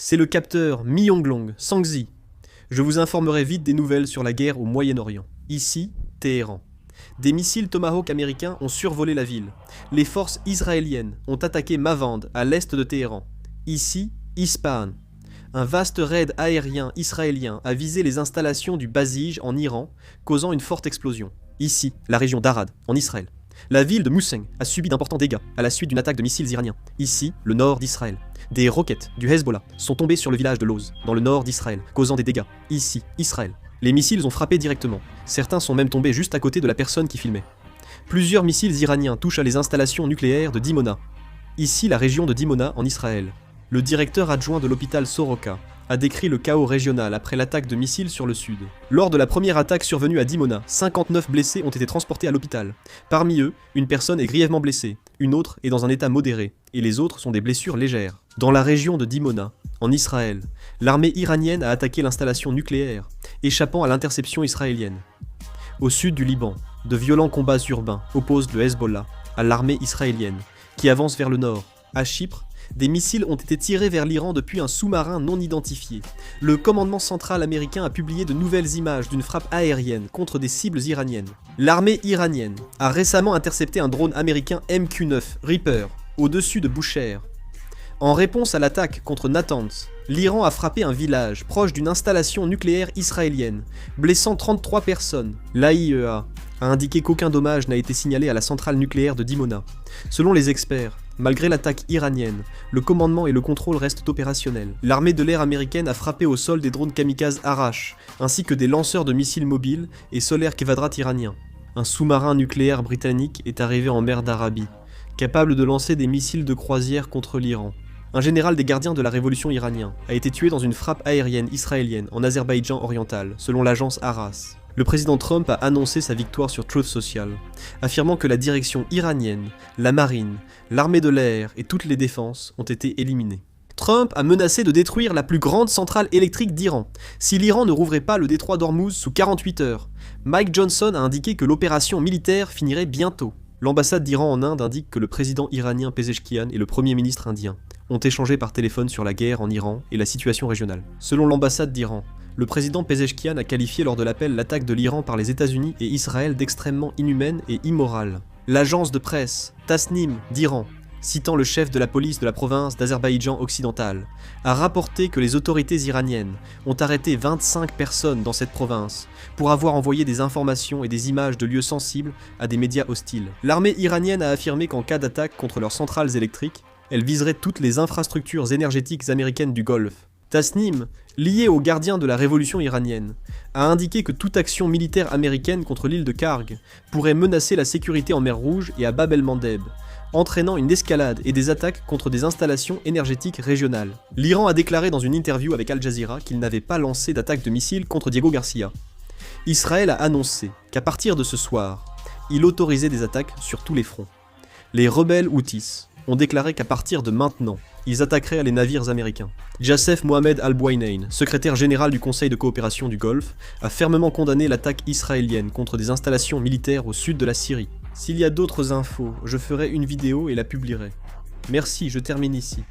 C'est le capteur Mi Yonglong, Sangzi. Je vous informerai vite des nouvelles sur la guerre au Moyen-Orient. Ici, Téhéran. Des missiles Tomahawk américains ont survolé la ville. Les forces israéliennes ont attaqué Mavand, à l'est de Téhéran. Ici, Ispahan. Un vaste raid aérien israélien a visé les installations du Basij en Iran, causant une forte explosion. Ici, la région d'Arad, en Israël. La ville de Mousseng a subi d'importants dégâts à la suite d'une attaque de missiles iraniens. Ici, le nord d'Israël. Des roquettes du Hezbollah sont tombées sur le village de Luz, dans le nord d'Israël, causant des dégâts. Ici, Israël. Les missiles ont frappé directement. Certains sont même tombés juste à côté de la personne qui filmait. Plusieurs missiles iraniens touchent à les installations nucléaires de Dimona. Ici, la région de Dimona, en Israël. Le directeur adjoint de l'hôpital Soroka a décrit le chaos régional après l'attaque de missiles sur le sud. Lors de la première attaque survenue à Dimona, 59 blessés ont été transportés à l'hôpital. Parmi eux, une personne est grièvement blessée, une autre est dans un état modéré, et les autres sont des blessures légères. Dans la région de Dimona, en Israël, l'armée iranienne a attaqué l'installation nucléaire, échappant à l'interception israélienne. Au sud du Liban, de violents combats urbains opposent le Hezbollah à l'armée israélienne, qui avance vers le nord. À Chypre, des missiles ont été tirés vers l'Iran depuis un sous-marin non identifié. Le commandement central américain a publié de nouvelles images d'une frappe aérienne contre des cibles iraniennes. L'armée iranienne a récemment intercepté un drone américain MQ-9 Reaper au-dessus de Boucher. En réponse à l'attaque contre Natanz, l'Iran a frappé un village proche d'une installation nucléaire israélienne, blessant 33 personnes. L'AIEA a indiqué qu'aucun dommage n'a été signalé à la centrale nucléaire de Dimona. Selon les experts, malgré l'attaque iranienne, le commandement et le contrôle restent opérationnels. L'armée de l'air américaine a frappé au sol des drones kamikazes Arash, ainsi que des lanceurs de missiles mobiles et solaires Kevadrat iraniens. Un sous-marin nucléaire britannique est arrivé en mer d'Arabie, capable de lancer des missiles de croisière contre l'Iran. Un général des gardiens de la révolution iranien a été tué dans une frappe aérienne israélienne en Azerbaïdjan oriental, selon l'agence Aras. Le président Trump a annoncé sa victoire sur Truth Social, affirmant que la direction iranienne, la marine, l'armée de l'air et toutes les défenses ont été éliminées. Trump a menacé de détruire la plus grande centrale électrique d'Iran, si l'Iran ne rouvrait pas le détroit d'Ormuz sous 48 heures. Mike Johnson a indiqué que l'opération militaire finirait bientôt. L'ambassade d'Iran en Inde indique que le président iranien Pezeshkian et le premier ministre indien ont échangé par téléphone sur la guerre en Iran et la situation régionale. Selon l'ambassade d'Iran, le président Pezeshkian a qualifié lors de l'appel l'attaque de l'Iran par les États-Unis et Israël d'extrêmement inhumaine et immorale. L'agence de presse Tasnim d'Iran, citant le chef de la police de la province d'Azerbaïdjan occidental, a rapporté que les autorités iraniennes ont arrêté 25 personnes dans cette province pour avoir envoyé des informations et des images de lieux sensibles à des médias hostiles. L'armée iranienne a affirmé qu'en cas d'attaque contre leurs centrales électriques, elle viserait toutes les infrastructures énergétiques américaines du Golfe. Tasnim, lié aux gardiens de la révolution iranienne, a indiqué que toute action militaire américaine contre l'île de Karg pourrait menacer la sécurité en mer Rouge et à Bab el-Mandeb, entraînant une escalade et des attaques contre des installations énergétiques régionales. L'Iran a déclaré dans une interview avec Al Jazeera qu'il n'avait pas lancé d'attaque de missiles contre Diego Garcia. Israël a annoncé qu'à partir de ce soir, il autorisait des attaques sur tous les fronts. Les rebelles Houthis ont déclaré qu'à partir de maintenant, ils attaqueraient les navires américains. Jassef Mohamed Al-Bouaynain, secrétaire général du Conseil de coopération du Golfe, a fermement condamné l'attaque israélienne contre des installations militaires au sud de la Syrie. S'il y a d'autres infos, je ferai une vidéo et la publierai. Merci, je termine ici.